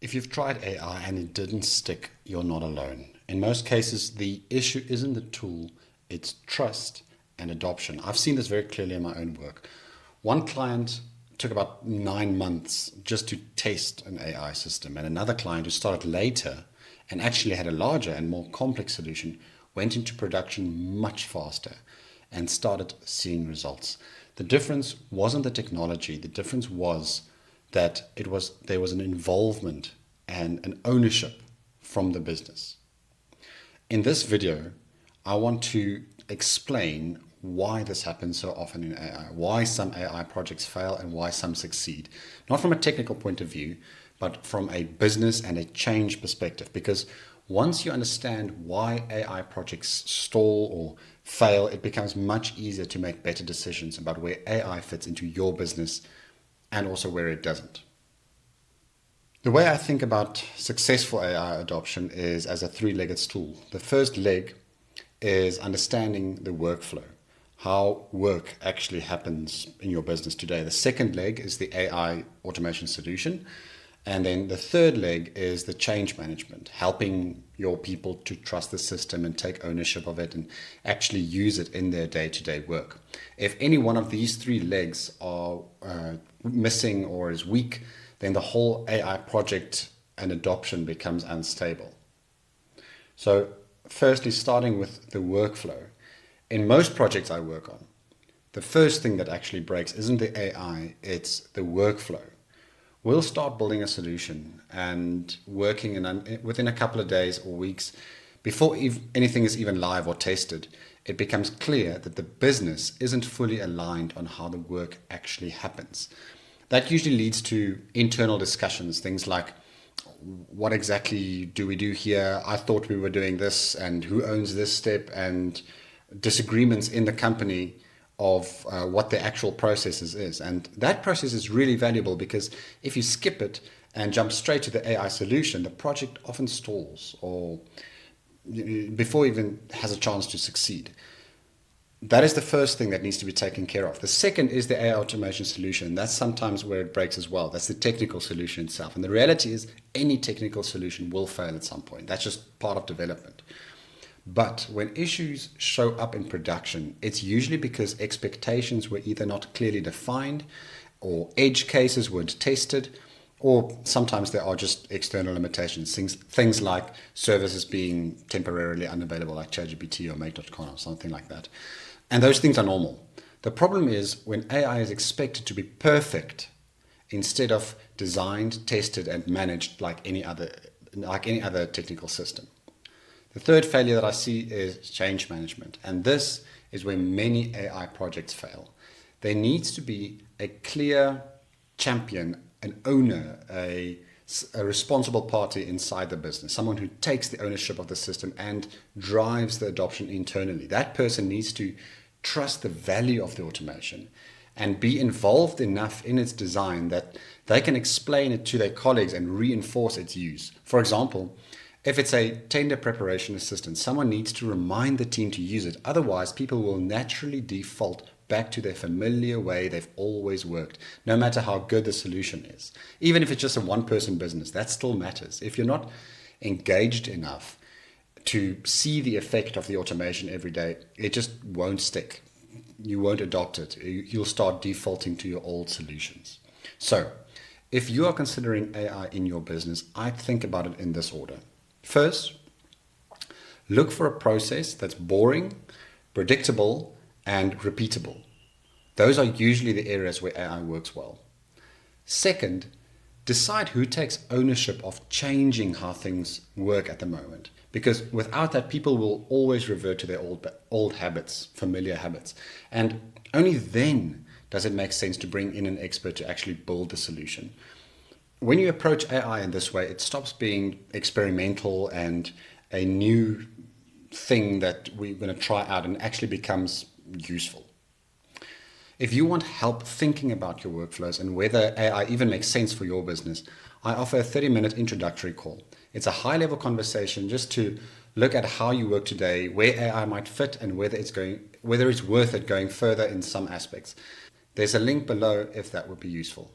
If you've tried AI and it didn't stick, you're not alone. In most cases, the issue isn't the tool, it's trust and adoption. I've seen this very clearly in my own work. One client took about 9 months just to test an AI system, and another client who started later and actually had a larger and more complex solution went into production much faster and started seeing results. The difference wasn't the technology, the difference was that there was an involvement and an ownership from the business. In this video, I want to explain why this happens so often in AI, why some AI projects fail and why some succeed. Not from a technical point of view, but from a business and a change perspective. Because once you understand why AI projects stall or fail, it becomes much easier to make better decisions about where AI fits into your business and also where it doesn't. The way I think about successful AI adoption is as a three-legged stool. The first leg is understanding the workflow, how work actually happens in your business today. The second leg is the AI automation solution. And then the third leg is the change management, helping your people to trust the system and take ownership of it and actually use it in their day-to-day work. If any one of these three legs are missing or is weak, then the whole AI project and adoption becomes unstable. So firstly, starting with the workflow. In most projects I work on, the first thing that actually breaks isn't the AI, it's the workflow. We'll start building a solution and working within a couple of days or weeks, before anything is even live or tested, it becomes clear that the business isn't fully aligned on how the work actually happens. That usually leads to internal discussions, things like, what exactly do we do here? I thought we were doing this, and who owns this step? And disagreements in the company of what the actual processes is. And that process is really valuable because if you skip it and jump straight to the AI solution, the project often stalls or before it even has a chance to succeed. That is the first thing that needs to be taken care of. The second is the AI automation solution. That's sometimes where it breaks as well. That's the technical solution itself. And the reality is any technical solution will fail at some point. That's just part of development. But when issues show up in production, it's usually because expectations were either not clearly defined, or edge cases weren't tested, or sometimes there are just external limitations, things like services being temporarily unavailable, like ChatGPT or Make.com or something like that. And those things are normal. The problem is when AI is expected to be perfect instead of designed, tested, and managed like any other technical system. The third failure that I see is change management. And this is where many AI projects fail. There needs to be a clear champion, an owner, a responsible party inside the business, someone who takes the ownership of the system and drives the adoption internally. That person needs to trust the value of the automation and be involved enough in its design that they can explain it to their colleagues and reinforce its use. For example, if it's a tender preparation assistant, someone needs to remind the team to use it. Otherwise, people will naturally default back to their familiar way they've always worked, no matter how good the solution is. Even if it's just a one-person business, that still matters. If you're not engaged enough to see the effect of the automation every day, it just won't stick. You won't adopt it. You'll start defaulting to your old solutions. So, if you are considering AI in your business, I'd think about it in this order. First, look for a process that's boring, predictable, and repeatable. Those are usually the areas where AI works well. Second, decide who takes ownership of changing how things work at the moment. Because without that, people will always revert to their old habits, familiar habits. And only then does it make sense to bring in an expert to actually build the solution. When you approach AI in this way, it stops being experimental and a new thing that we're going to try out and actually becomes useful. If you want help thinking about your workflows and whether AI even makes sense for your business, I offer a 30-minute introductory call. It's a high-level conversation just to look at how you work today, where AI might fit, and whether it's worth it going further in some aspects. There's a link below if that would be useful.